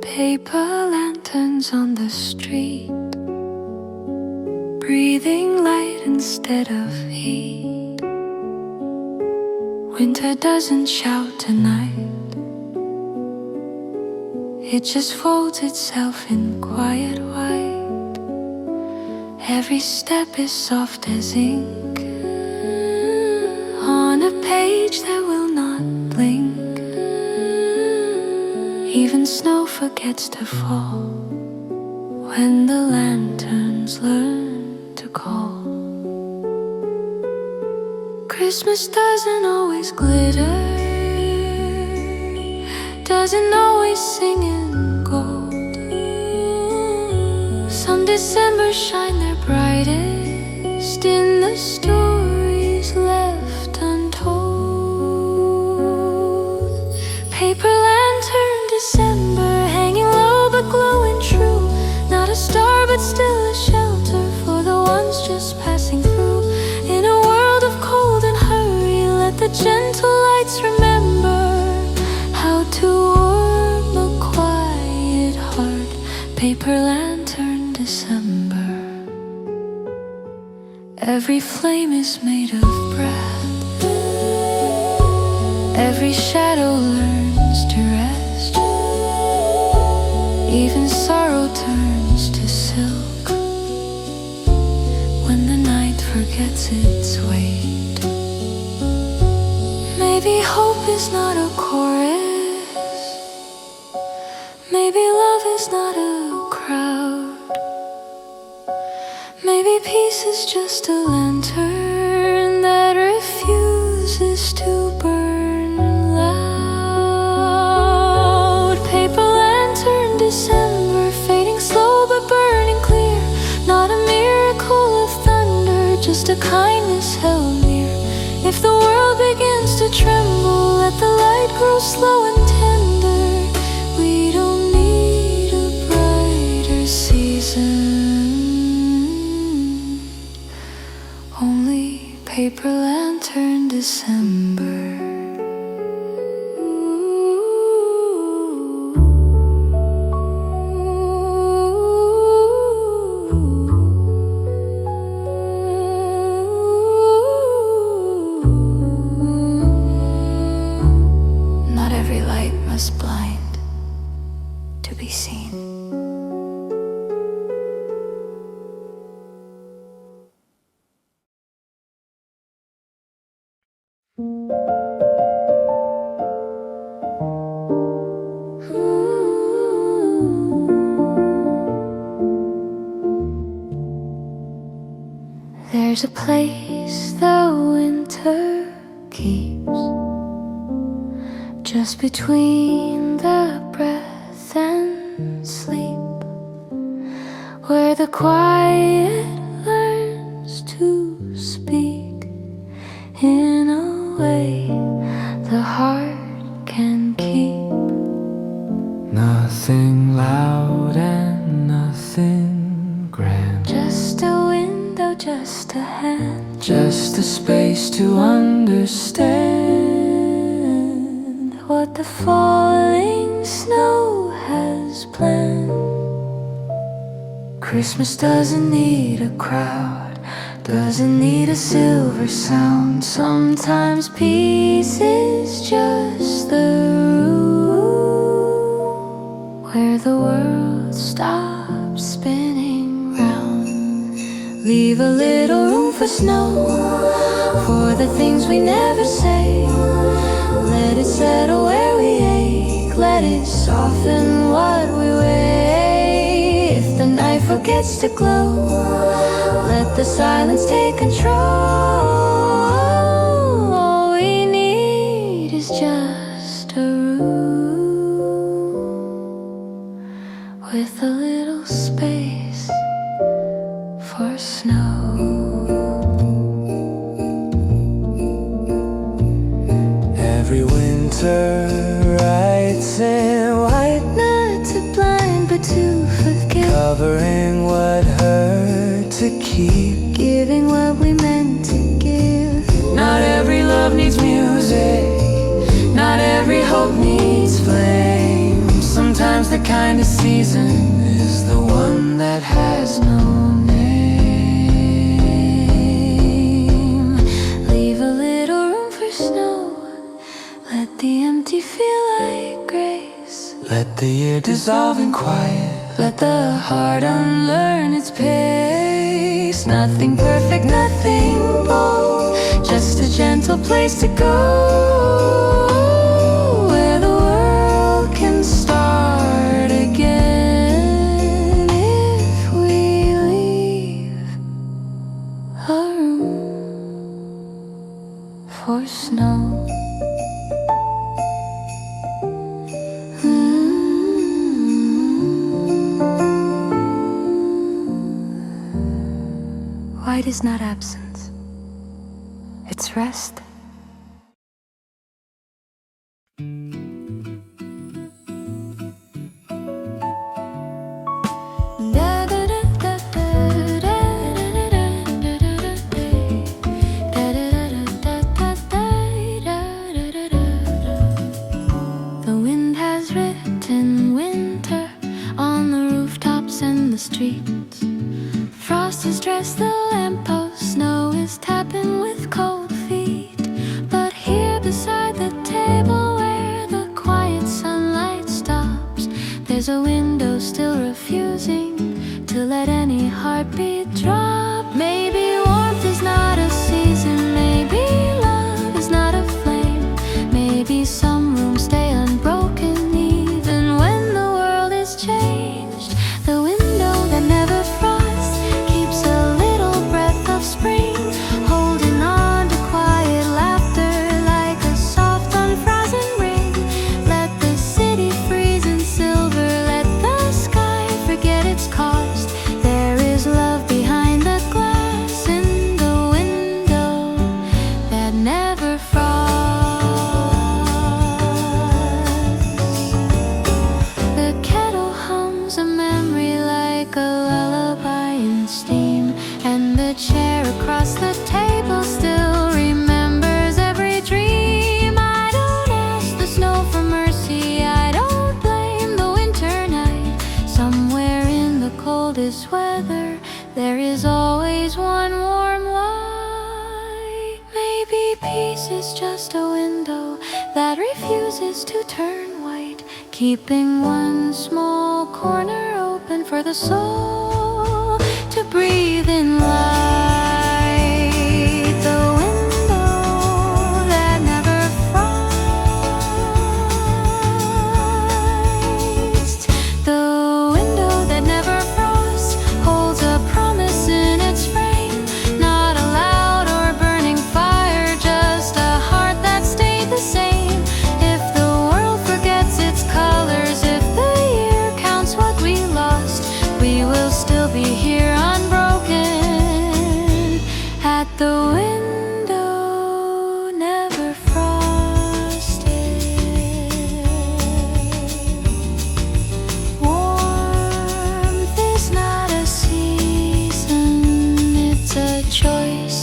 Paper lanterns on the street, breathing light instead of heat. Winter doesn't shout tonight, it just folds itself in quiet white. Every step is soft as ink on a page that will not blink. Even snow forgets to fall when the lanterns learn to call. Christmas doesn't always glitter, doesn't always sing in gold. Some Decembers shine their brightest in the stories left untold. Paper lantern December, hanging low but glowing true. Not a star but still a shelter for the ones just passing through. In a world of cold and hurry, let the gentle lights remember how to warm a quiet heart. Paper lantern December. Every flame is made of breath, every shadow learns to rest. Even sorrow turns to silk when the night forgets its weight. Maybe hope is not a chorus, maybe love is not a crowd. Maybe peace is just a lantern that refuses to burn loud. Paper lantern December, fading slow but burning clear. Not a miracle of thunder, just a kindness held near. If the world begins to tremble, let the light grow slow and tender. We don't need a brighter season, only paper lantern December. Not every light must blind to be seen. There's a place the winter keeps, just between the breath and sleep, where the quiet learns to speak in a way the heart can keep. Nothing loud and nothing grand, just a window, just a hand, just a space to understand what the falling snow has planned. Christmas doesn't need a crowd, doesn't need a silver sound. Sometimes peace is just the room where the world stops spinning round. Leave a little room for snow, for the things we never say. Let it settle where we ache, let it soften what we weigh. If the night forgets to glow, let the silence take control. All we need is just a room with a little space for snow. Every winter I It's in white, not to blind but to forget, covering what hurt to keep, giving what we meant to give. Not every love needs music, not every hope needs flame. Sometimes the kindest season is the one that has no name. Leave a little room for snow, let the empty feel like grace. Let the year dissolve in quiet, let the heart unlearn its pace. Nothing perfect, nothing bold, just a gentle place to go, where the world can start again if we leave a room for snow. White is not absence, it's rest. The wind has written winter on the rooftops and the streets. Frost has dressed the lamppost, snow is tapping with cold feet. But here beside the table where the quiet sunlight stops, there's a window still refusing to let any heartbeat drop. Maybe warmth is not a season, maybe love is not a flame. Maybe some rooms stay unbroken even when the world is changed. The window that never frosts keeps a little breath of spring, holding on to quiet laughter like a soft unfrozen ring. Let the city freeze in silver, let the sky forget its cost. There is love behind the glass in the window that never frosts. The kettle hums a memory like a lullaby in steam, and the chair across the table still remembers every dream. I don't ask the snow for mercy, I don't blame the winter night. Somewhere in the coldest weather there is always one warm light. Maybe peace is just a window that refuses to turn white, keeping one small corner open for the soul to breathe in light. The window that never frosts, the window that never frosts, holds a promise in its frame. Not a loud or burning fire, just a heart that stayed the same. If the world forgets its colors, if the year counts what we lost, we will still be here unbroken at the window never frosted. Warmth is not a season, it's a choice.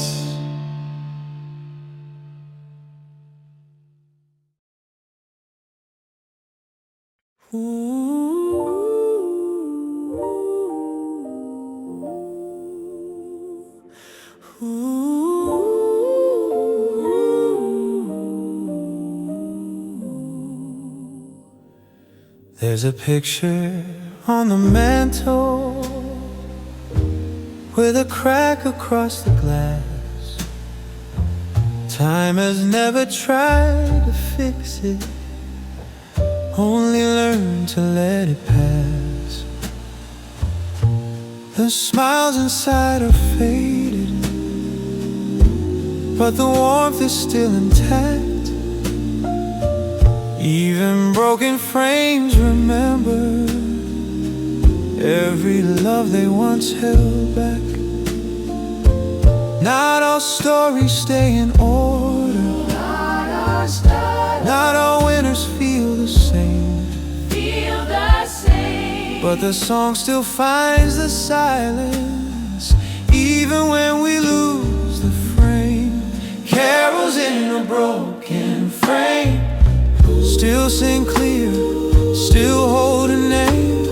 There's a picture on the mantle with a crack across the glass. Time has never tried to fix it, only learned to let it pass. The smiles inside are faded, but the warmth is still intact. Even broken frames remember every love they once held back. Not all stories stay in order, not all winners feel the same, feel the same. but the song still finds the silence, even when we lose the frame. Carols in a broken frame, still sing clear, still hold a name.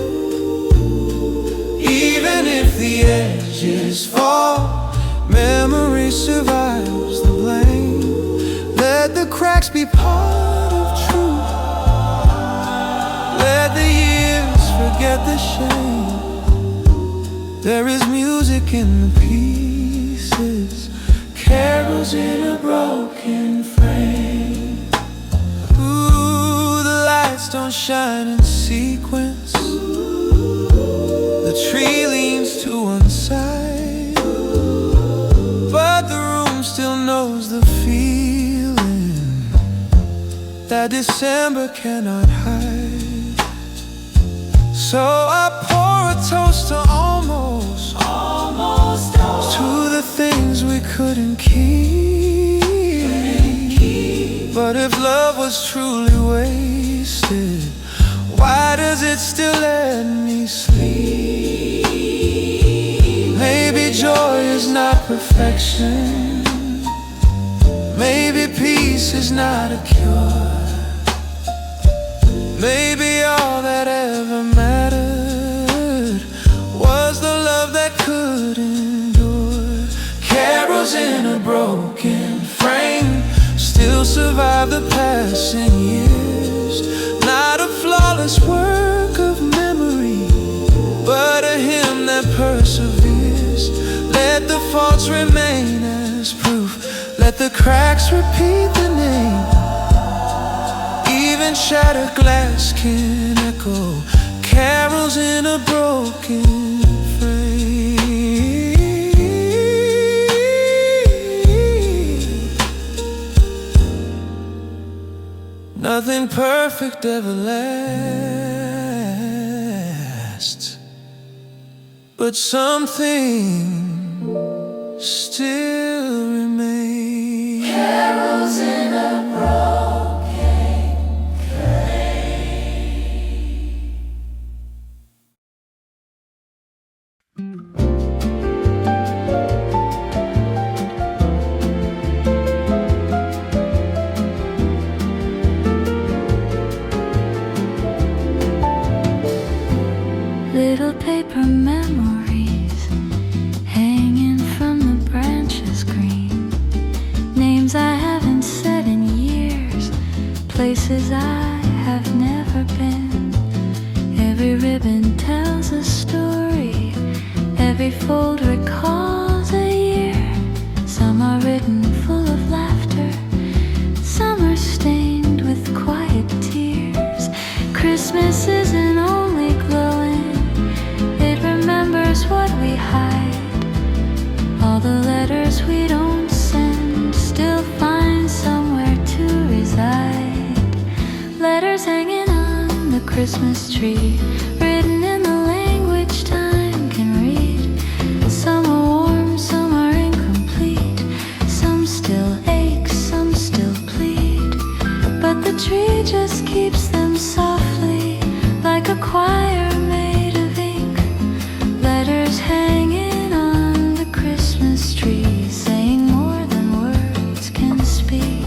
Even if the edges fall, memory survives the blame. Let the cracks be part of truth, let the years forget the shame. There is music in the pieces, carols in a broken frame. Ooh, the lights don't shine in sequence, the tree leans to one side, but the room still knows the feeling that December cannot hide. So I pour a toast to almost to the things we couldn't keep. But if love was truly wasted, why does it still let me sleep? Maybe joy is not perfection, maybe peace is not a cure. Maybe all that ever mattered was the love that could endure. Carols in a broken frame still survive the passing years. Not a flawless work of memory, but a hymn that perseveres. Let the faults remain as proof, let the cracks repeat the name. Even shattered glass can echo carols in a broken frame. Nothing perfect ever lasts, but something still remains. Carols in a broken little paper memories hanging from the branches green. Names I haven't said in years, places I have never been. Every ribbon tells a story, every fold recalls a year. Some are written full of laughter, some are stained with quiet tears. Christmas isn't only glowing, it remembers what we hide. All the letters we don't send still find somewhere to reside. Letters hanging on the Christmas tree, written in the language time can read. Some are warm, some are incomplete, some still ache, some still plead. But the tree just keeps them softly, like a choir made of ink. Letters hanging on the Christmas tree, saying more than words can speak.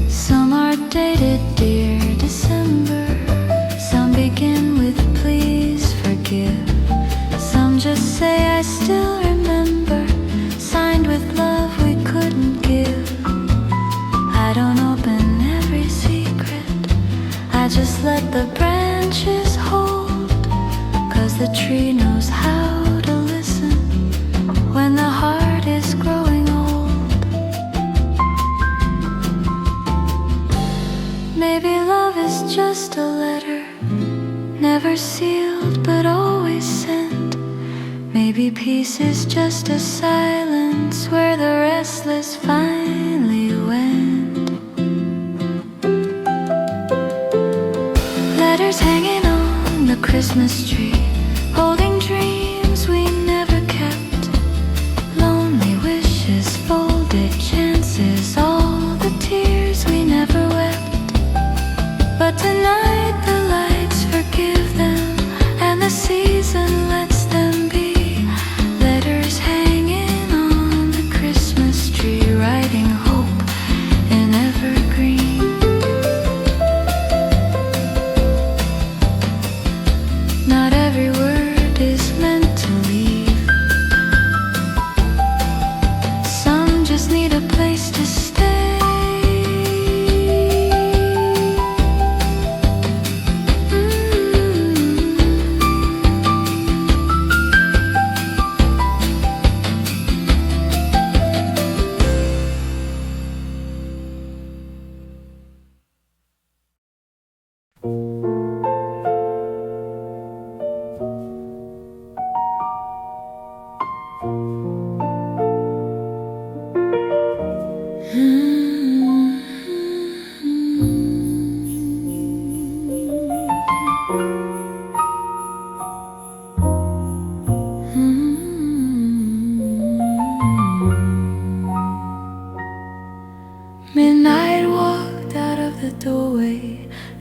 Some are dated, dear December. Some begin with please forgive. Some just say I still remember, signed with love we couldn't give. I don't open every secret, I just let the branches hold. 'Cause the tree knows how to listen when the heart is growing old. Maybe love is just a letter, never sealed but always sent. Maybe peace is just a silence where the restless finally went. Letters hanging on the Christmas tree, holding dreams we never kept. Lonely wishes, folded chances, all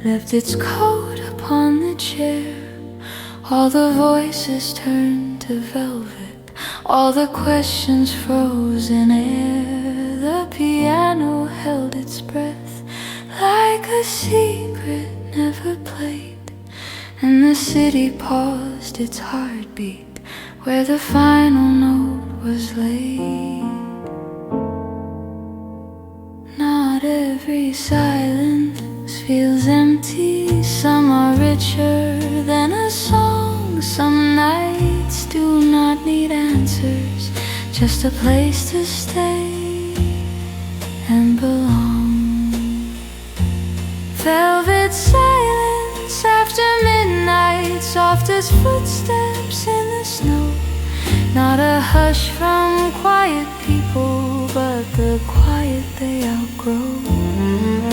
left its coat upon the chair. All the voices turned to velvet, all the questions froze in air. The piano held its breath like a secret never played, and the city paused its heartbeat where the final note was laid. Not every silence feels empty. Some are richer than a song. Some nights do not need answers, just a place to stay and belong. Velvet silence after midnight, soft as footsteps in the snow. Not a hush from quiet people, but the quiet they outgrow.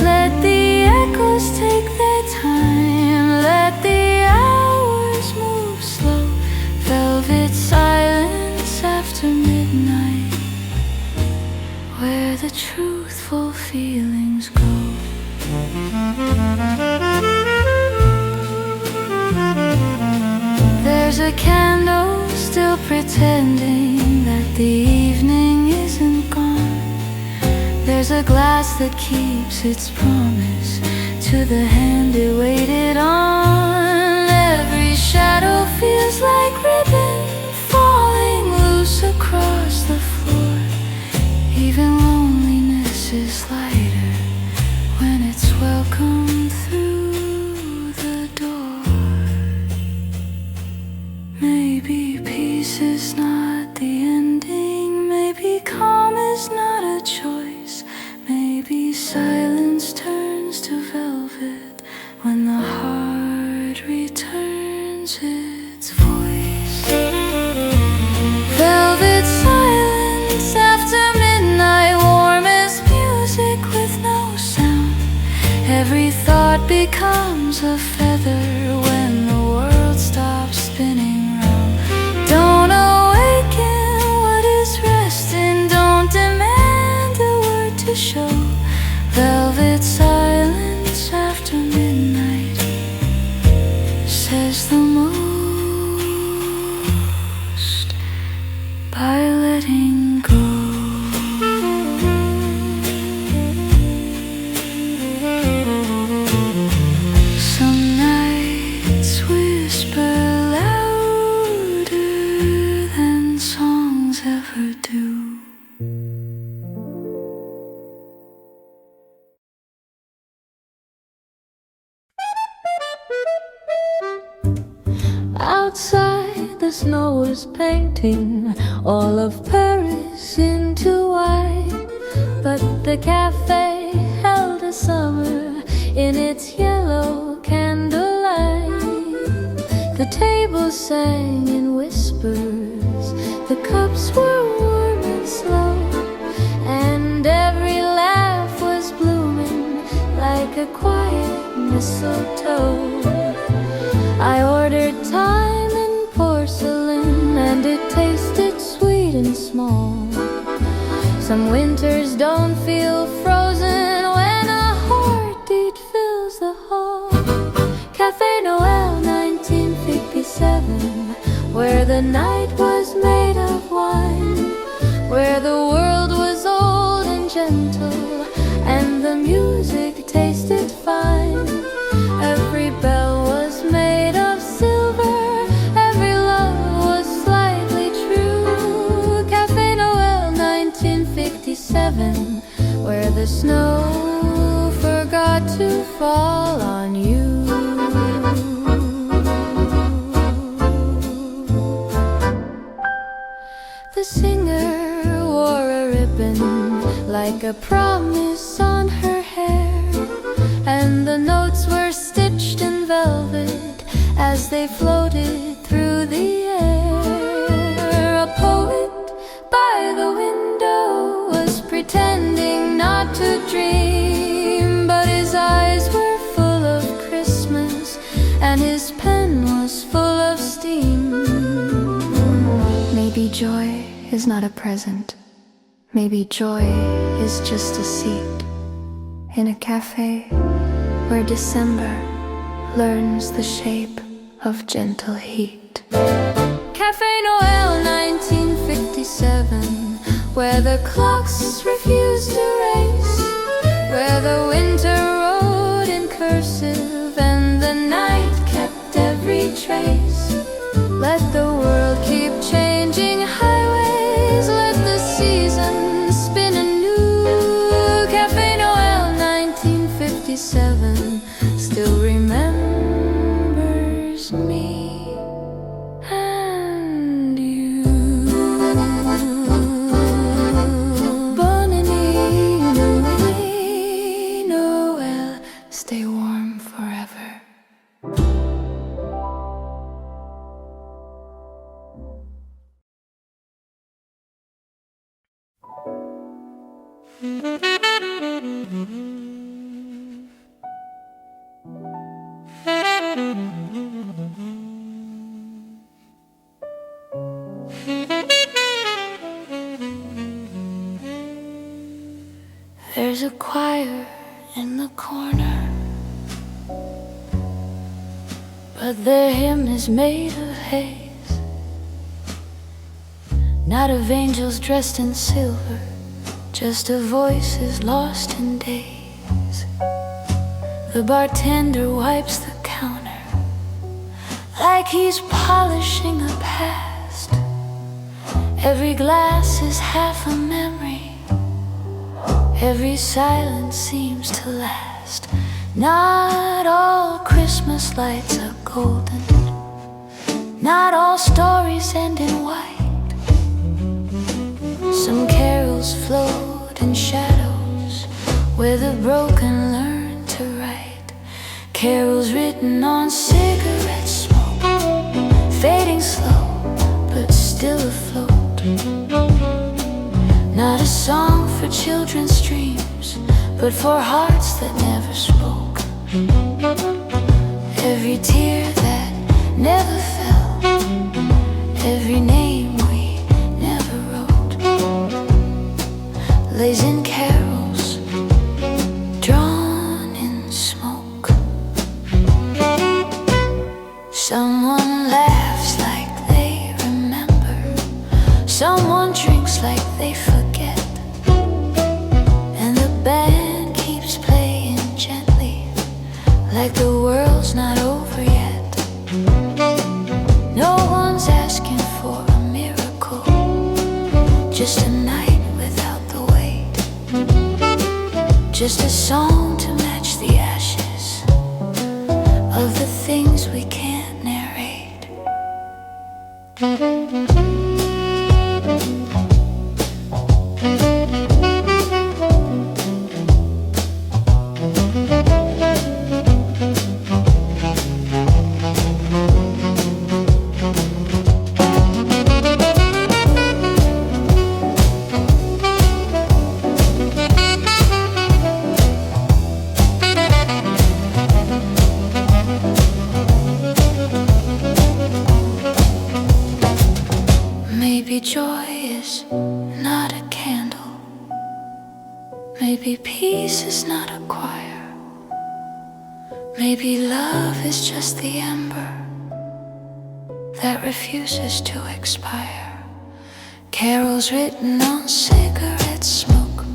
Let the echoes take their time, let the hours move slow. Velvet silence after midnight, where the truthful feelings go. There's a candle still pretending that the evening isn't gone. There's a glass that keeps its promise to the hand it waited on. Every shadow feels like ribbon falling loose across the floor. Even loneliness is lighter when it's welcomed through the door. Maybe peace is not the ending, maybe calm is not a choice. Maybe silence turns to velvet when the heart returns its voice. Velvet silence after midnight, warm as music with no sound. Every thought becomes a feather when the world stops spinning round. Don't awaken what is resting, don't demand a word to show. Velvet silence after midnight says the most by letting go. Some nights whisper louder than songs ever do. Outside, the snow was painting all of Paris into white, but the cafe held a summer in its yellow candlelight. The table sang in whispers, the cups were warm and slow, and every laugh was blooming like a quiet mistletoe. I ordered thyme and porcelain, and it tasted sweet and small. Some winters don't feel frozen when a heartbeat fills the hall. Café Noel 1957, where the night was made of wine, where the world was old and gentle, and the music tasted fine. Every bell was made of silver, every love was slightly true. Café Noel 1957, where the snow forgot to fall on you. The singer wore a ribbon like a promise on her hair, and the notes were stitched in velvet as they floated through the air. A poet by the window was pretending not to dream, but his eyes were full of Christmas and his pen was full of steam. Maybe joy is not a present. Maybe joy is just a seat in a cafe where December learns the shape of gentle heat. Cafe Noel 1957, where the clocks refuse to race, where the winter wrote in cursive and the night kept every trace. Let the world keep changing highways, let the seasons spin anew. Cafe Noel 1957 still remembers me and you. Bonne nuit, Noel, stay warm forever. There's a choir in the corner, but their hymn is made of haze, not of angels dressed in silver, just of voices lost in days. The bartender wipes the counter like he's polishing a past. Every glass is half a memory, every silence seems to last. Not all Christmas lights are golden, not all stories end in white. Some carols float in shadows where the broken learn to write. Carols written on cigarette smoke, fading slow but still afloat. Not a song for children's dreams, but for hearts that never spoke. Every tear that never fell, every name we never wrote, lays in carols drawn in smoke. Someone laughs like they remember, someone drinks like they forget, and the band keeps playing gently like the world's not over yet. No one's asking for a miracle, just a night without the weight, just a song to match the ashes of the things we can't narrate. Maybe joy is not a candle, maybe peace is not a choir, maybe love is just the ember that refuses to expire. Carols written on cigarette smoke,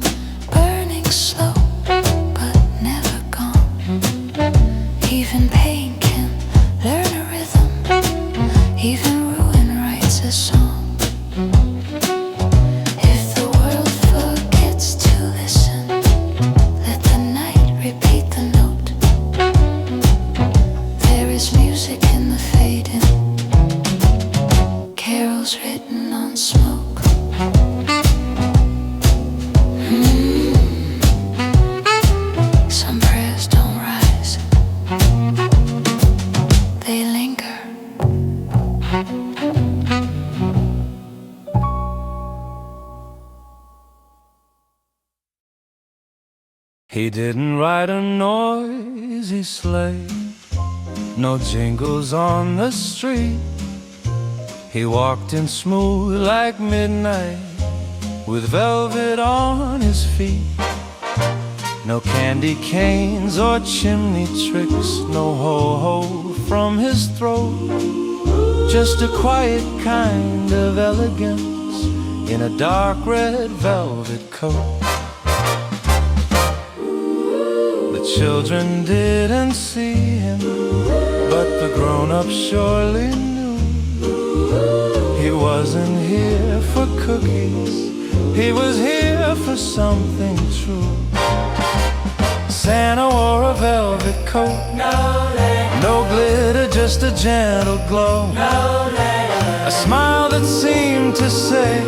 burning slow but never gone. Even pain can learn a rhythm, even ruin writes a song. If the world forgets to listen, let the night repeat the note. There is music in the fading, carols written on smoke. Some prayers don't rise, they linger. He didn't ride a noisy sleigh, no jingles on the street. He walked in smooth like midnight, with velvet on his feet. No candy canes or chimney tricks, no ho-ho from his throat. Just a quiet kind of elegance in a dark red velvet coat. The children didn't see him, but the grown-ups surely knew. He wasn't here for cookies, he was here for something true. Santa wore a velvet coat, no glitter, just a gentle glow. A smile that seemed to say,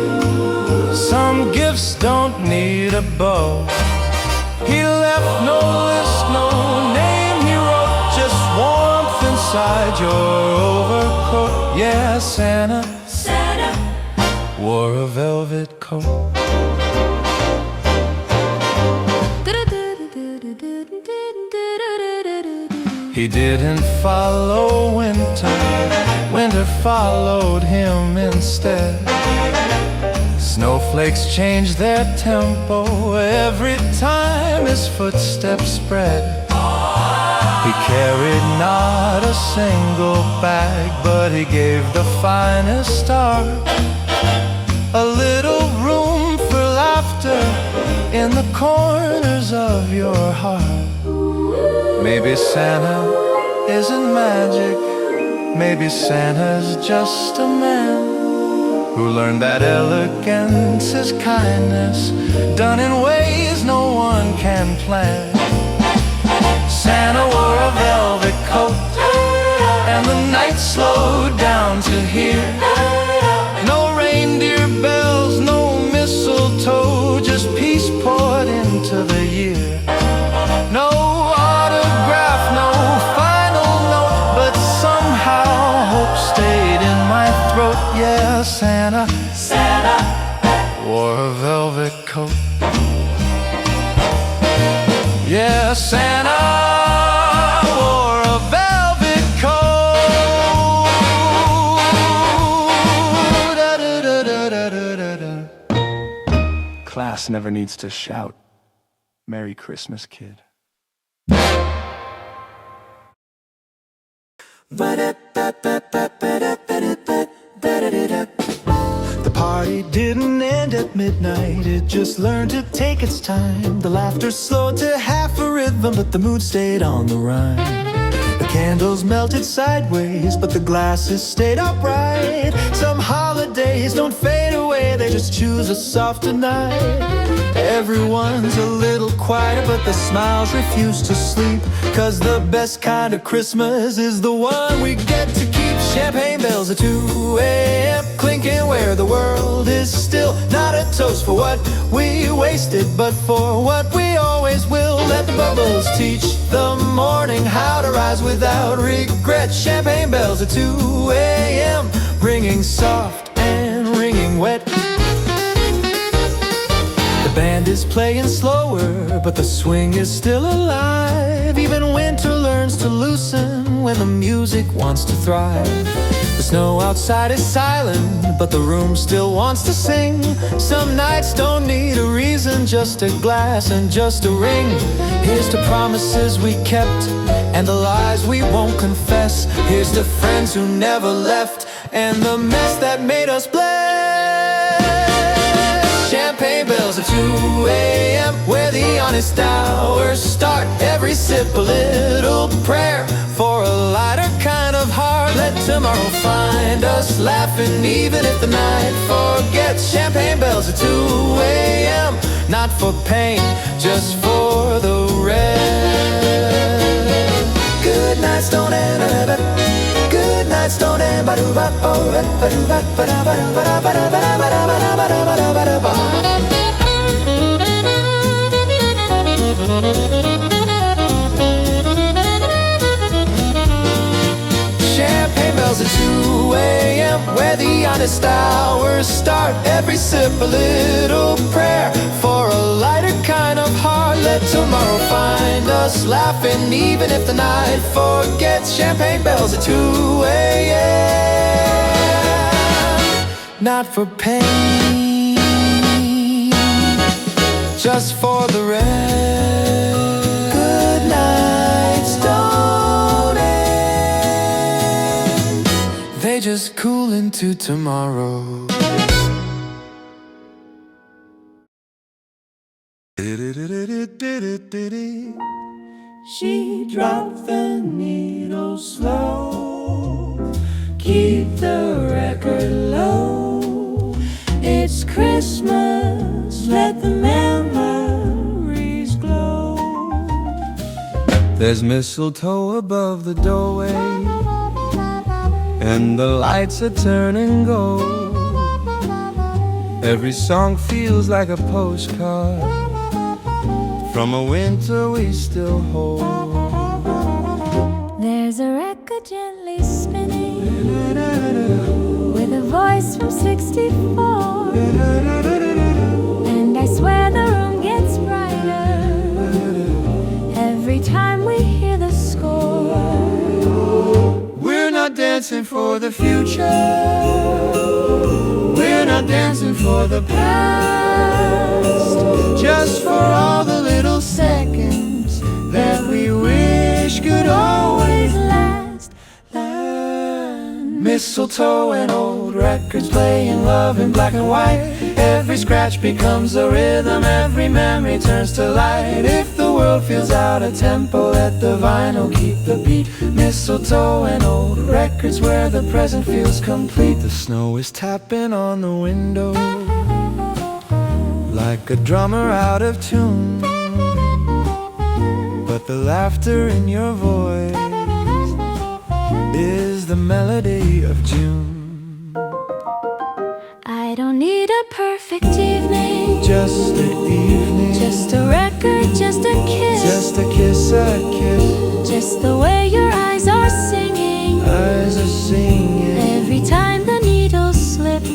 some gifts don't need a bow. He left no list, no name he wrote, just warmth inside your overcoat. Yeah, Santa wore a velvet coat. He didn't follow winter, winter followed him instead. Snowflakes changed their tempo every time his footsteps spread. He carried not a single bag, but he gave the finest art. A little room for laughter in the corners of your heart. Maybe Santa isn't magic, maybe Santa's just a man who learned that elegance is kindness, done in ways no one can plan. Santa wore a velvet coat, and the night slowed down to hear. No reindeer bells, no mistletoe, just peace poured into the year. No autograph, no final note, but somehow hope stayed in my throat. Yeah, Santa wore a velvet coat. Yeah, Santa wore a velvet coat. Da-da-da-da-da-da-da. Class never needs to shout. Merry Christmas, kid. The party didn't end at midnight, it just learned to take its time. The laughter slowed to half a rhythm, but the mood stayed on the rhyme. The candles melted sideways, but the glasses stayed upright. Some holidays don't fade away, they just choose a softer night. Everyone's a little quieter, but the smiles refuse to sleep, 'cause the best kind of Christmas is the one we get to keep. Champagne bells at 2 a.m. clinking where the world is still. Not a toast for what we wasted, but for what we always will. Let the bubbles teach the morning how to rise without regret. Champagne bells at 2 a.m. ringing soft and ringing wet. The band is playing slower, but the swing is still alive. Even winter learns to loosen when the music wants to thrive. The snow outside is silent, but the room still wants to sing. Some nights don't need a reason, just a glass and just a ring. Here's to promises we kept and the lies we won't confess. Here's to friends who never left and the mess that made us blessed. Champagne bells at 2 a.m. where the honest hours start. Every sip a little prayer for a lighter kind of heart. Let tomorrow find us laughing even if the night forgets. Champagne bells at 2 a.m. not for pain, just for the rest. Good nights don't end. Good nights don't end. Champagne bells at 2 a.m. where the honest hours start. Every sip a little prayer for a lighter kind of heart. Let tomorrow find us laughing even if the night forgets. Champagne bells at 2 a.m. not for pain, just for the rest. just cool into tomorrow. She dropped the needle slow, keep the record low. It's Christmas, let the memories glow. There's mistletoe above the doorway, and the lights are turning gold. Every song feels like a postcard from a winter we still hold. There's a record gently spinning with a voice from 64, and I swear the room gets brighter every time we hear the score. We're not dancing for the future, we're not dancing for the past, just for all the little seconds that we wish could always last. Mistletoe and old records playing love in black and white. Every scratch becomes a rhythm, every memory turns to light. If the world feels out of tempo, let the vinyl keep the beat. Mistletoe and old records where the present feels complete. The snow is tapping on the window like a drummer out of tune, but the laughter in your voice is the melody of June. I don't need a perfect evening, Just an evening, just a record, just a kiss, just a kiss, just the way your eyes are singing eyes are singing. every time the needle slips.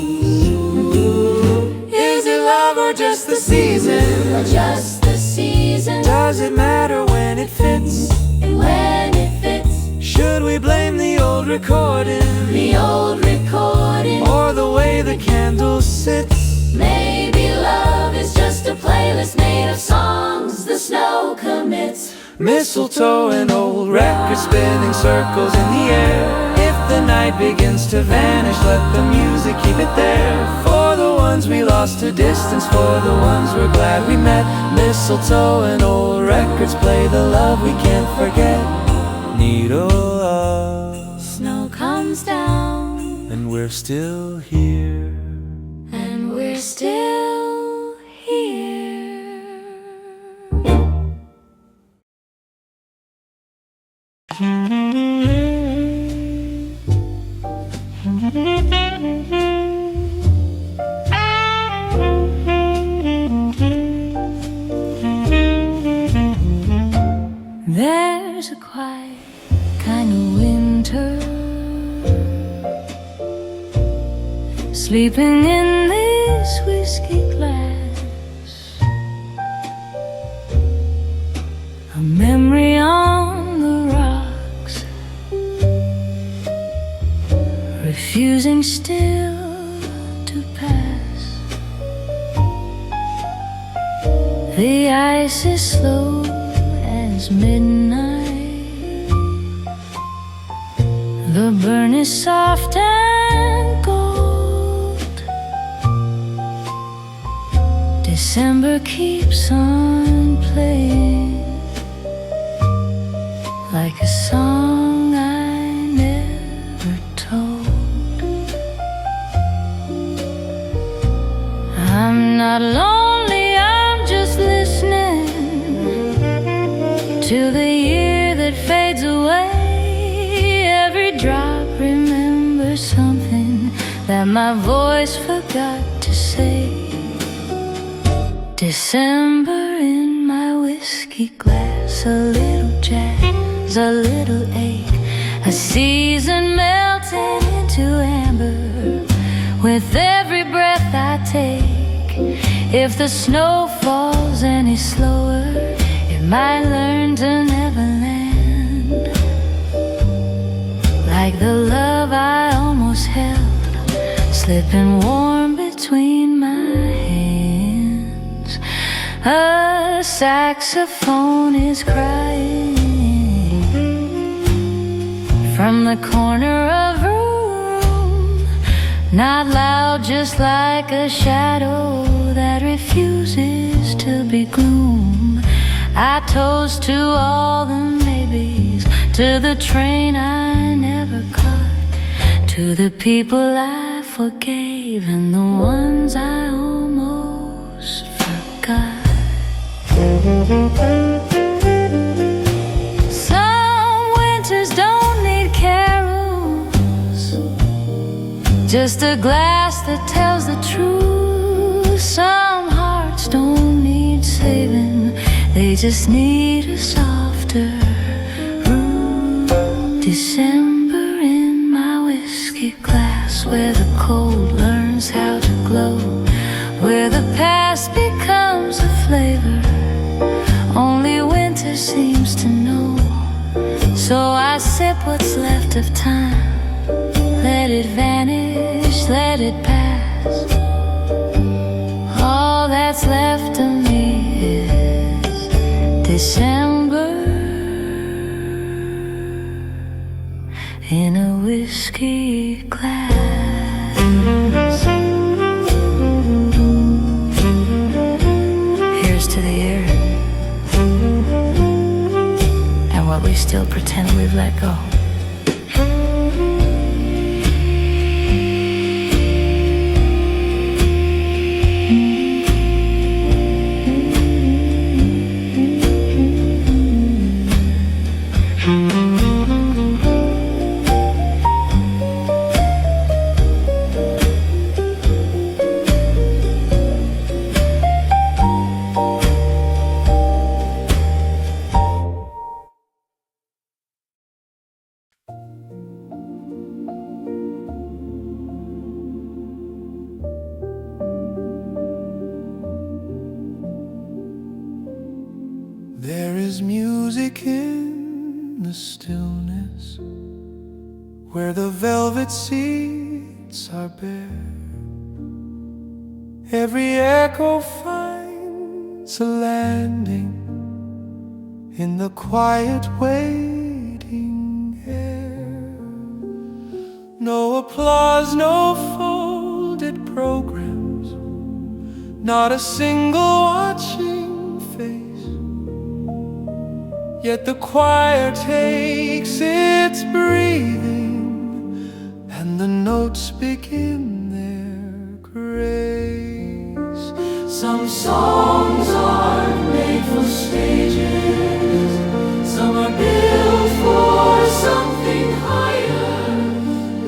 Is it love or just the season? Or just the season, Does it matter when it fits? and when it fits. Should we blame the old recording, The old recording, or the way the candle sits? maybe love is just a playlist made of songs the snow commits. Mistletoe and old records spinning circles in the air. If the night begins to vanish, let the music keep it there. For the ones we lost to distance, for the ones we're glad we met. Mistletoe and old records play the love we can't forget. Needle up, Snow comes down, and we're still here. and we're still here. There's a quiet kind of winter sleeping in this whiskey glass, a memory on the rocks, refusing still to pass. The ice is slow as midnight, the burn is soft and gold. December keeps on playing like a song I never told. I'm not lonely, I'm just listening to the year that fades away. Every drop remembers something that my voice forgot to say. December in my whiskey glass, a little jazz, a little ache, a season melted into amber with every breath I take. If the snow falls any slower, it might learn to never land. Like the love I almost held, slipping warm between my hands. A saxophone is crying from the corner of a room Not loud, just like a shadow that refuses to be gloom. I toast to all the maybes, to the train I never caught, to the people I forgave and the ones I almost forgot. Some winters don't need carols, just a glass that tells the truth. Some hearts don't need saving, they just need a softer room. December in my whiskey glass, where the cold learns how to glow, where the past becomes a flavor only winter seems to know. So I sip what's left of time, let it vanish, let it pass. All that's left of me is December in a whiskey glass. Here's to the air and what we still pretend we've let go. There is music in the stillness, where the velvet seats are bare. Every echo finds a landing in the quiet waiting air. No applause, no folded programs, not a single watching face. Yet the choir takes its breathing, and the notes begin their grace. Some songs aren't made for stages, some are built for something higher,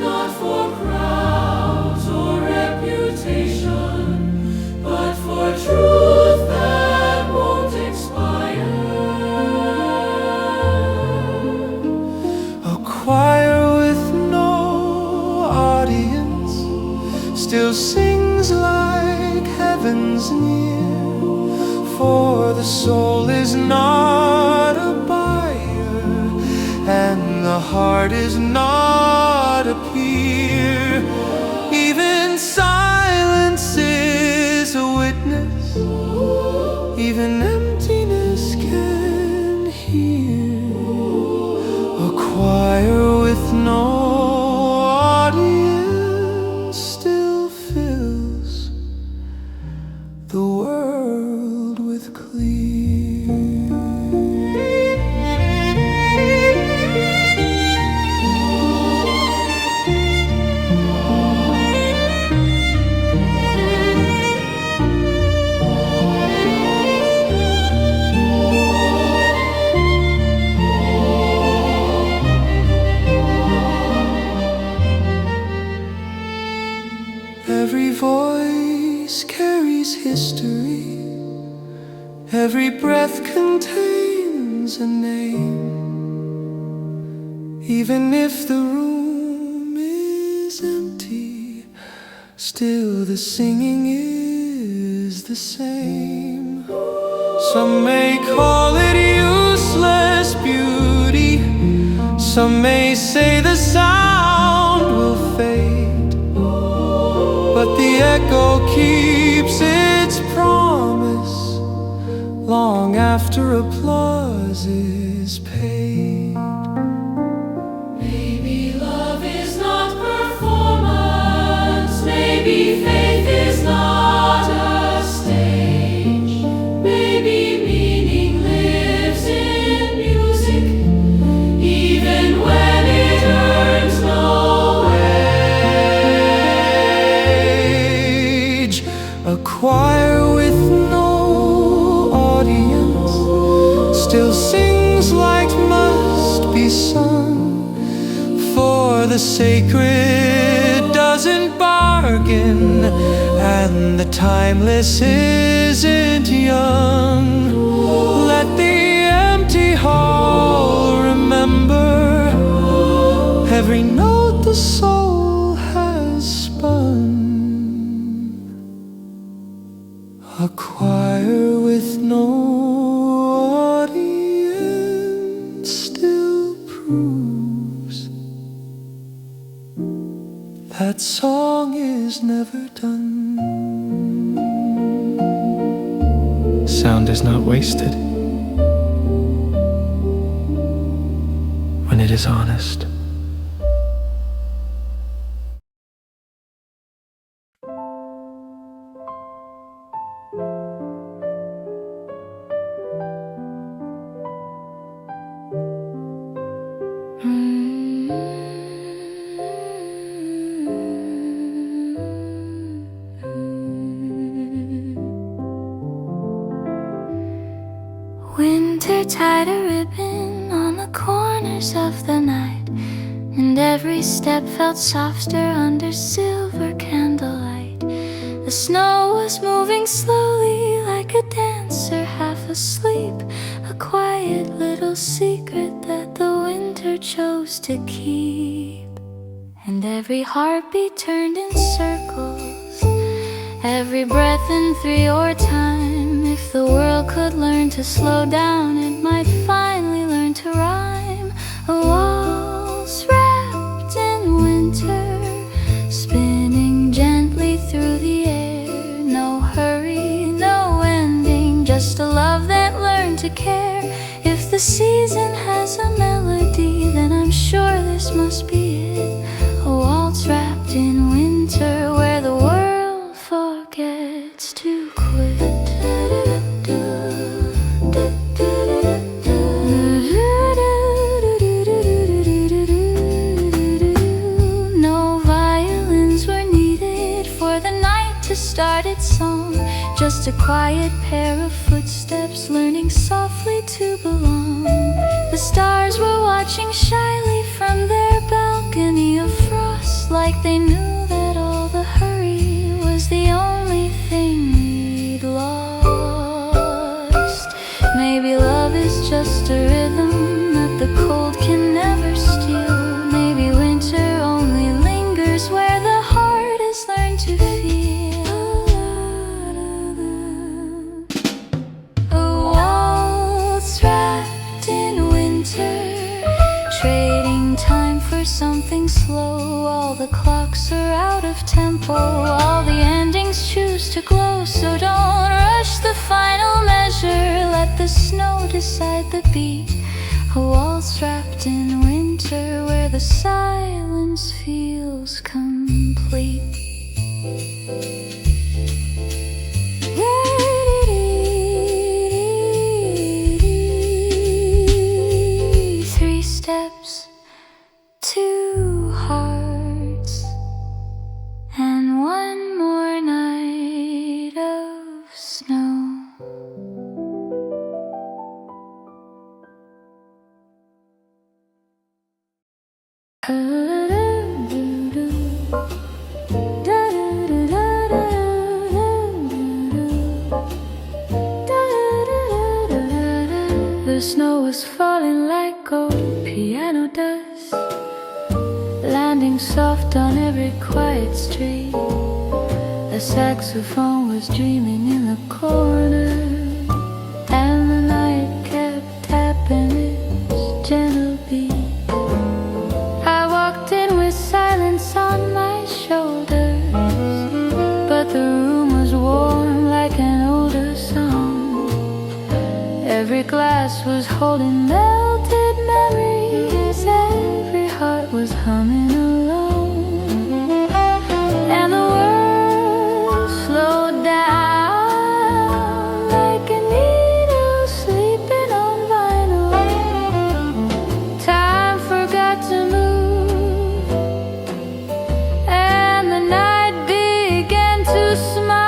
not for crowds or reputation, but for truth that won't expire. Choir with no audience still sings like heaven's near, for the soul is not a buyer and the heart is not a peer. Even silence is a witness, even emptiness can hear. A choir with no audience still fills the world with clear. Every voice carries history, every breath contains a name. Even if the room is empty, still the singing is the same. Some may call it useless beauty, some may say the sound will fade, but the echo keeps its promise long after applause is paid. Maybe love is not performance, choir with no audience still sings like must be sung, for the sacred doesn't bargain and the timeless isn't young. Let the empty hall remember every note the soul has spun. A choir with no audience still proves that song is never done. Sound is not wasted when it is honest. Winter tied a ribbon on the corners of the night, and every step felt softer under silver candlelight. The snow was moving slowly like a dancer half asleep, a quiet little secret that the winter chose to keep. And every heartbeat turned in circles, every breath in 3-4 time. If the world could learn to slow down, it might finally learn to rhyme. A waltz wrapped in winter, spinning gently through the air. No hurry, no ending, just a love that learned to care. If the season has a melody, then I'm sure this must be it. A waltz wrapped in winter, where the world forgets to quit. No violins were needed for the night to start its song, just a quiet pair of footsteps learning softly to belong. The stars were watching shyly from their balcony of frost, like they knew that all the hurry was the only thing we'd lost. Maybe love is just a rhythm that the cold can never steal. Maybe winter only lingers where the heart has learned to feel. A waltz wrapped in winter, trading time for something slow. All the clocks are out of tempo, all the endings choose to glow. So don't rush the final measure, let the snow decide the beat. A waltz wrapped in winter, where the silence feels complete. 3 steps, 2 hearts, and 1 more night of snow. The snow was falling like gold piano dust, landing soft on every quiet street. A saxophone was dreaming in the corner, and the night kept tapping its gentle beat. I walked in with silence on my shoulders, but the room was warm like an older song. Every glass was holding melted memories, every heart was humming along, and the world slowed down like a needle sleeping on vinyl. Time forgot to move, and the night began to smile.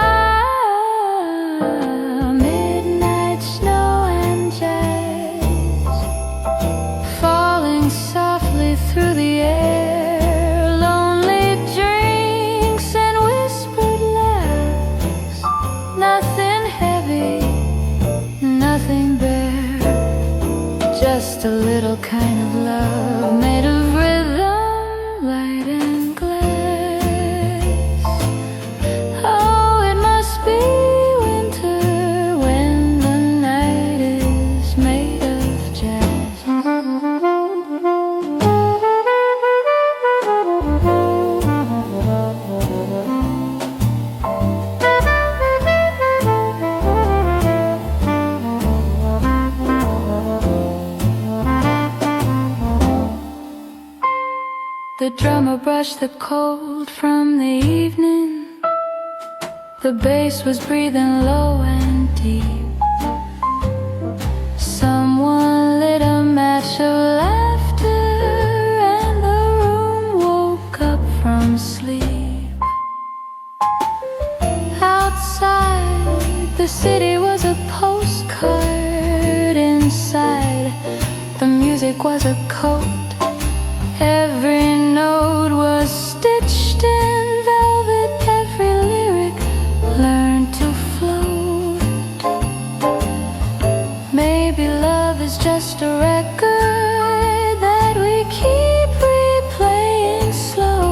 just a little kind of love made of rhythm, light and glass. Oh, it must be winter when the night is made of jazz. The drummer brushed the cold from the evening. The bass was breathing low and deep. Someone lit a match of laughter and the room woke up from sleep. Outside, the city was a postcard. Inside, the music was a coat. Every note was stitched in velvet, every lyric learned to float. Maybe love is just a record that we keep replaying slow.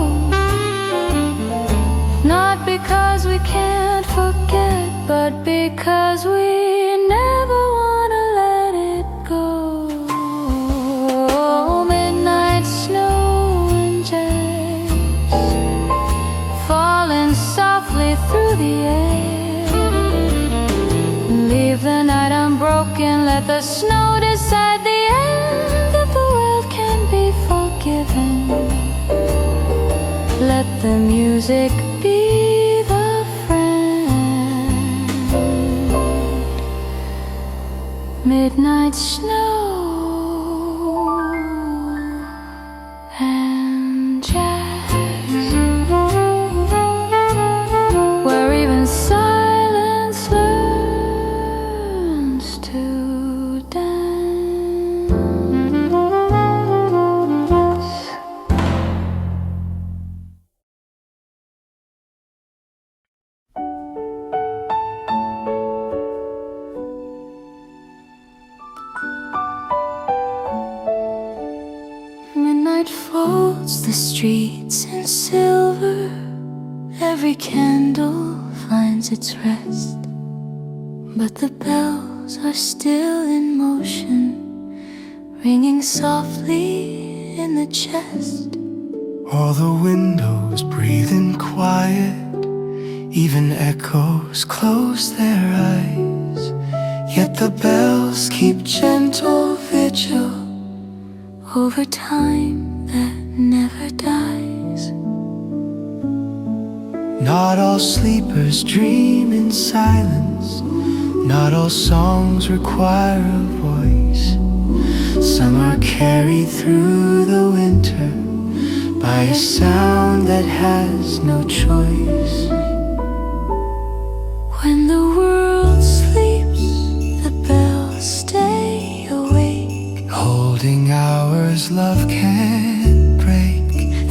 Not because we can't forget, but because we never want to let it go. Midnight snow and jazz falling softly through the air. Leave the night unbroken, let the snow decide the end. That the world can be forgiven. Let the music be the friend. Midnight snow and jazz, where even silence learns to dance. Midnight folds the streets in silver. Every candle finds its rest, but the bells are still in motion, ringing softly in the chest. All the windows breathe in quiet, even echoes close their eyes. Yet the bells keep gentle vigil Over time that never dies. Not all sleepers dream in silence. Not all songs require a voice. Some are carried through the winter by a sound that has no choice. When the world sleeps, the bells stay awake, Holding hours love can't break.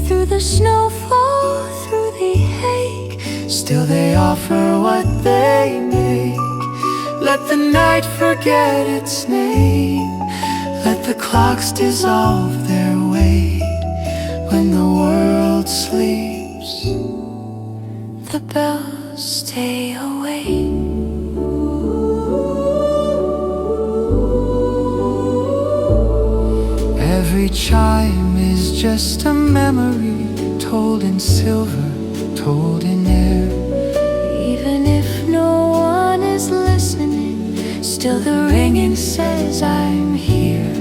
through the snowfall, through the ache. Still they offer what they make. Let the night forget its name. Let the clocks dissolve their weight. When the world sleeps, The bells stay awake. every chime is just a memory, told in silver, told in air. Even if no one is listening, still the ringing says I'm here.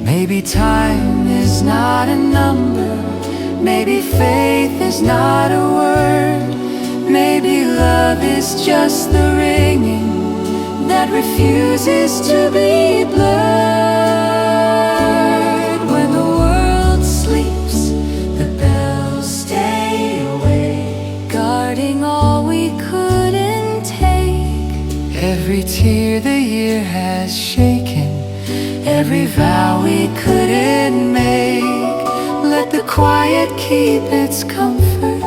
Maybe time is not a number. Maybe faith is not a word. Maybe love is just the ringing that refuses to be blurred. When the world sleeps, the bells stay awake, Guarding all we couldn't take. every tear the year has shaken, every vow we couldn't make. Let the quiet keep its comfort.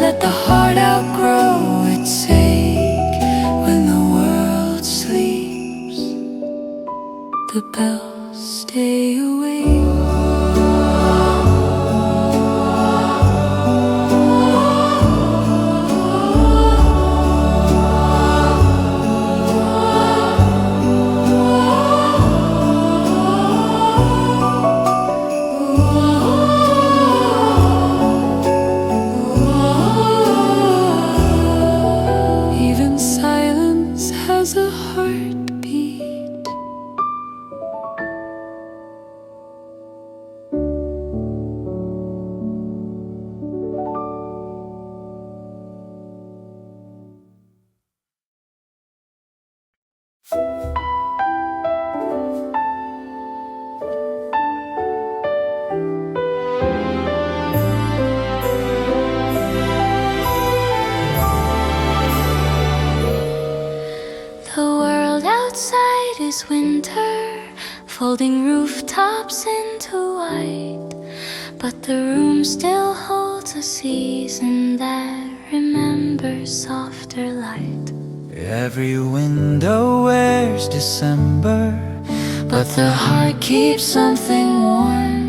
Let the heart outgrow its ache. When the world sleeps, The bells stay away. Even silence has a heartbeat. The world outside is winter, folding rooftops into white. But the room still holds a season that remembers softer light. Every window wears December, But the heart keeps something warm.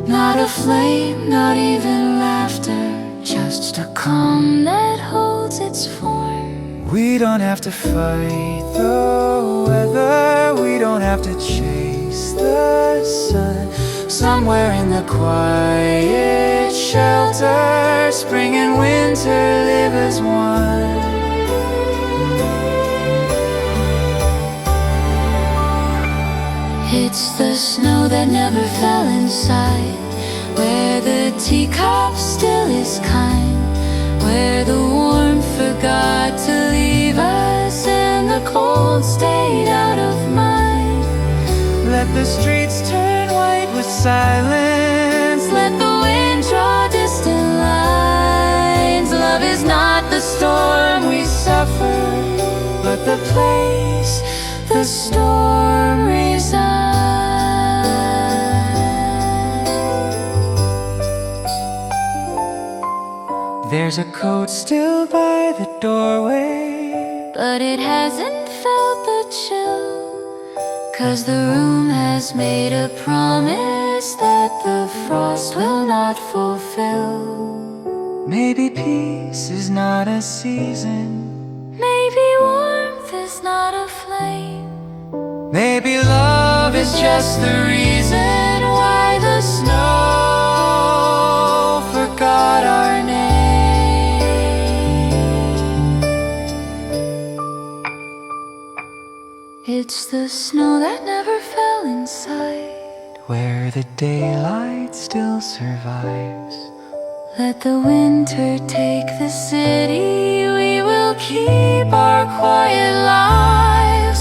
Not a flame, not even laughter, just a calm that holds its form. we don't have to fight the weather, we don't have to chase the sun. Somewhere in the quiet shelter, spring and winter live as one. It's the snow that never fell inside, where the teacup still is kind, where the warmth forgot to leave us and the cold stayed out of mind. Let the streets turn white with silence, Let the wind draw distant lines. Love is not the storm we suffer, but the place the storm resides. there's a coat still by the doorway, But it hasn't felt the chill, 'cause the room has made a promise that the frost will not fulfill. maybe peace is not a season, Maybe warmth is not a flame. maybe love is just the reason why the snow forgot our name. It's the snow that never fell inside. Where the daylight still survives, Let the winter take the city. We will keep our quiet lives.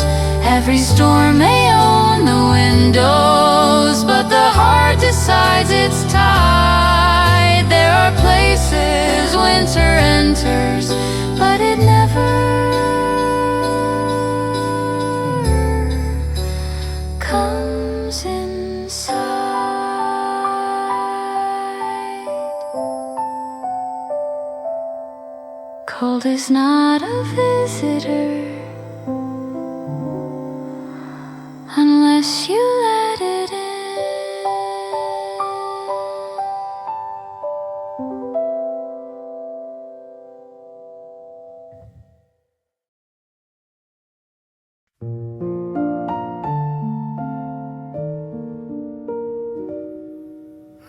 Every storm may own the windows, but the heart decides its tide. There are places winter enters, but it never comes inside. Cold is not a visitor unless you let it in.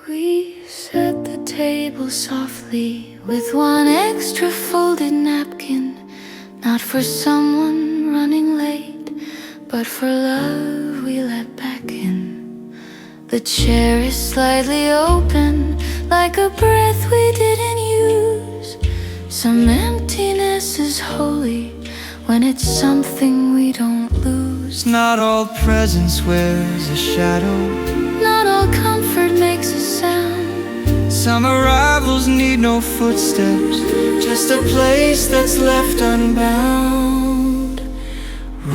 We set the table softly with one extra folded napkin, not for someone running late, but for love we let back in. The chair is slightly open, like a breath we didn't use. Some emptiness is holy when it's something we don't lose. not all presence wears a shadow, Not all comfort makes a sound. some arrivals need no footsteps, just a place that's left unbound.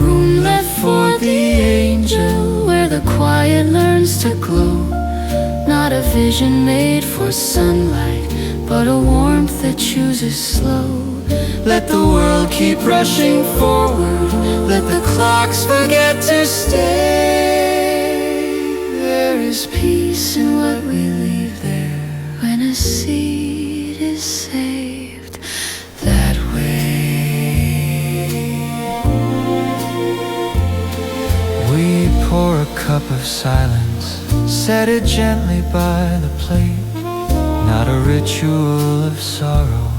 Room left for the angel, where the quiet learns to glow. Not a vision made for sunlight, but a warmth that chooses slow. Let the world keep rushing forward, let the clocks forget to stay. Pour a cup of silence, set it gently by the plate. Not a ritual of sorrow,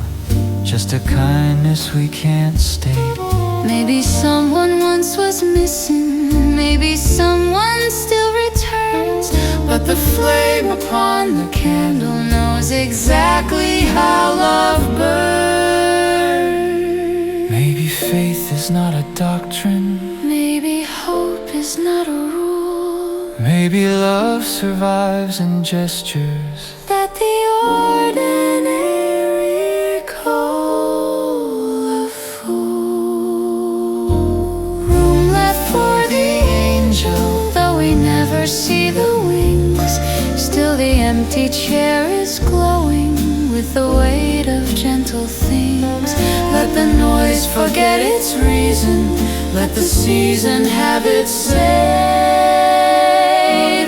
just a kindness we can't state. Maybe someone once was missing, maybe someone still returns, but the flame upon the candle knows exactly how love burns. Maybe faith is not a doctrine, maybe hope is not a rule, maybe love survives in gestures that the ordinary call a fool. Room left for the angel, though we never see the wings. Still the empty chair is glowing with the weight of gentle things. Let the noise forget its reason, let the season have its say.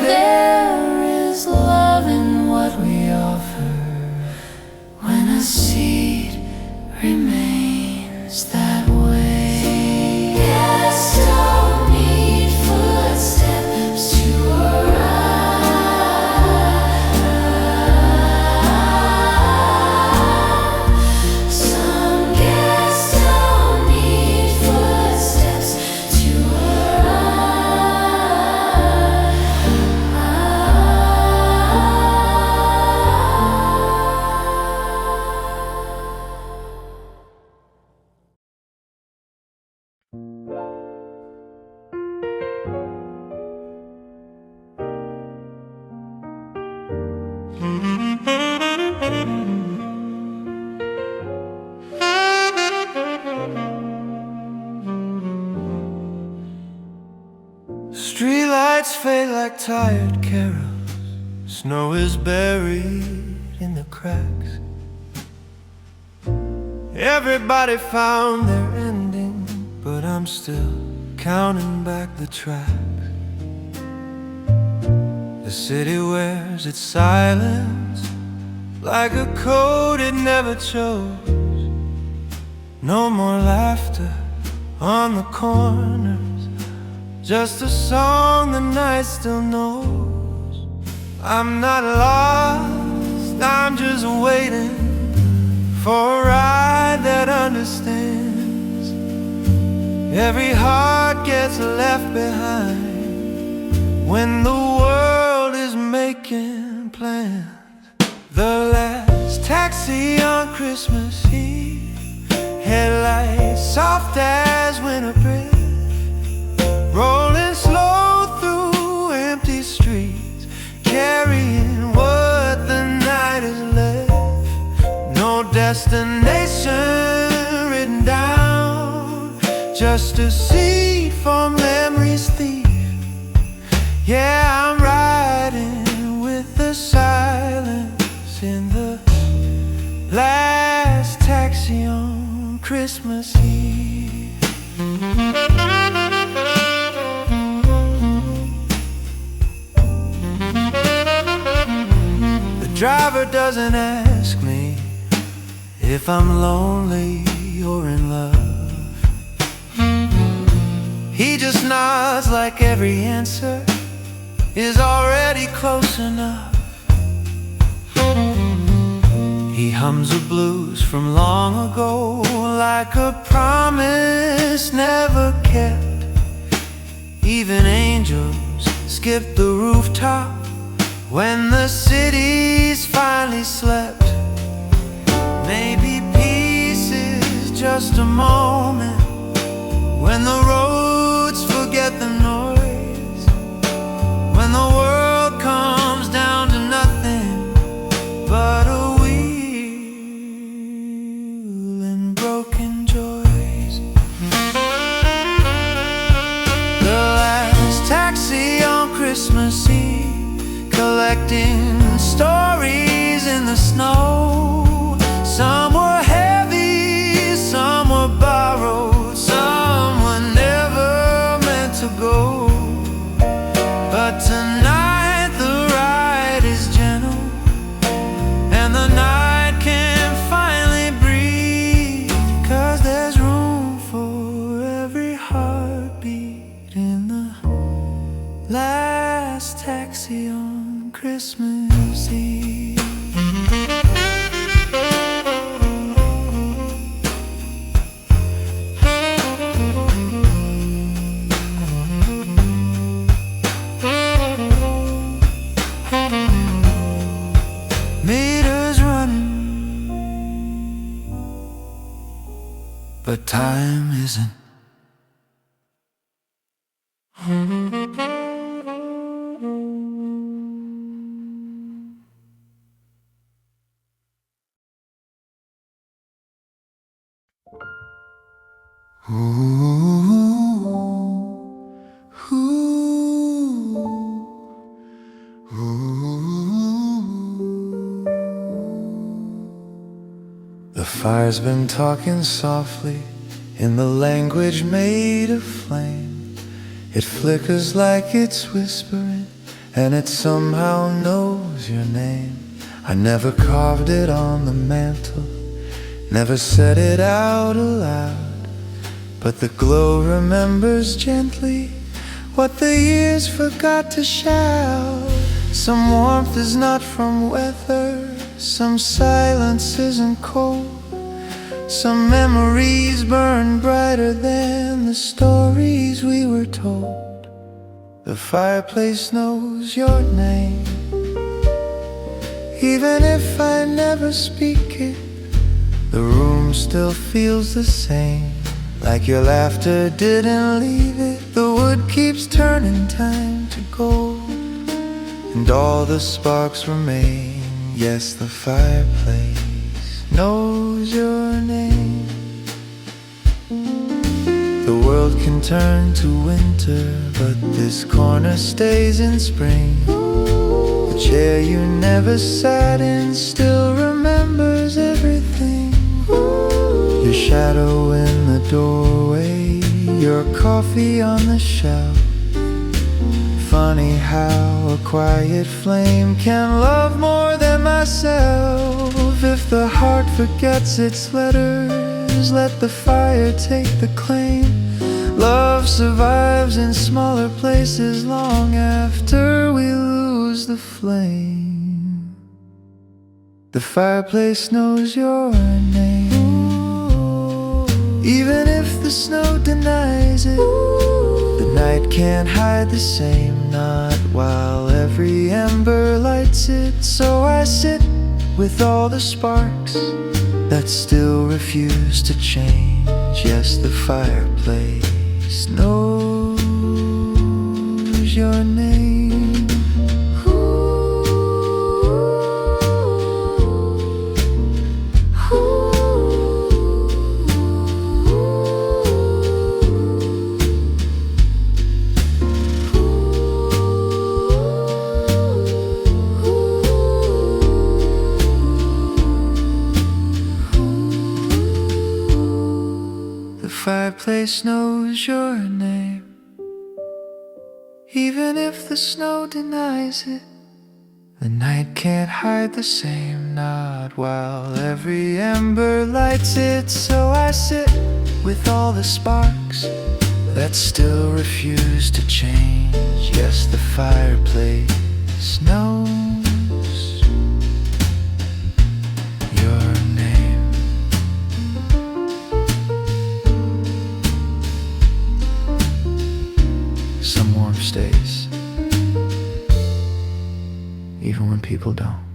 There is love in what we offer when a seed remains that way. Yes, don't need footsteps to arrive. Some guests don't need footsteps to Streetlights fade like tired carols. Snow is buried in the cracks. Everybody found their ending, but I'm still counting back the tracks. The city wears its silence like a coat it never chose. No more laughter on the corners, just a song the night still knows. I'm not lost, I'm just waiting for a ride that understands. Every heart gets left behind when the world is making plans. The last taxi on Christmas Eve, headlights soft as winter breeze, rolling slow through empty streets, carrying what the night has left. No destination written down, just a seed for memory's thief. Yeah, I'm riding with the silence in the last taxi on Christmas Eve. The driver doesn't ask me if I'm lonely or in love. He just nods like every answer is already close enough. He hums the blues from long ago like a promise never kept. Even angels skip the rooftop when the city's finally slept. Maybe peace is just a moment when the roads forget the noise, when the world comes down to nothing but a wheel and broken joys. The last taxi on Christmas Eve, collecting stories in the snow. Some were heavy, some were borrowed, some were never meant to go. But tonight the ride is gentle, and the night can finally breathe, 'cause there's room for every heartbeat in the last taxi on Christmas Eve. Meters running, but time isn't. The fire's been talking softly in the language made of flame. It flickers like it's whispering, and it somehow knows your name. I never carved it on the mantle, never said it out aloud, but the glow remembers gently what the years forgot to shout. Some warmth is not from weather, some silence isn't cold, some memories burn brighter than the stories we were told. The fireplace knows your name, even if I never speak it. The room still feels the same, like your laughter didn't leave it. The wood keeps turning time to gold, and all the sparks remain. Yes, the fireplace knows your name. The world can turn to winter, but this corner stays in spring. The chair you never sat in still remembers everything. Your shadow in the doorway, your coffee on the shelf. Funny how a quiet flame can love more than myself. If the heart forgets its letters, let the fire take the claim. Love survives in smaller places long after we lose the flame. The fireplace knows your name, even if the snow denies it. The night can't hide the same, not while every ember lights it. So I sit with all the sparks that still refuse to change. Yes, the fireplace knows your name. The fireplace knows your name, even if the snow denies it. The night can't hide the same, not while every ember lights it. So I sit with all the sparks that still refuse to change. Yes, the fireplace knows your name. Some warmth stays, even when people don't.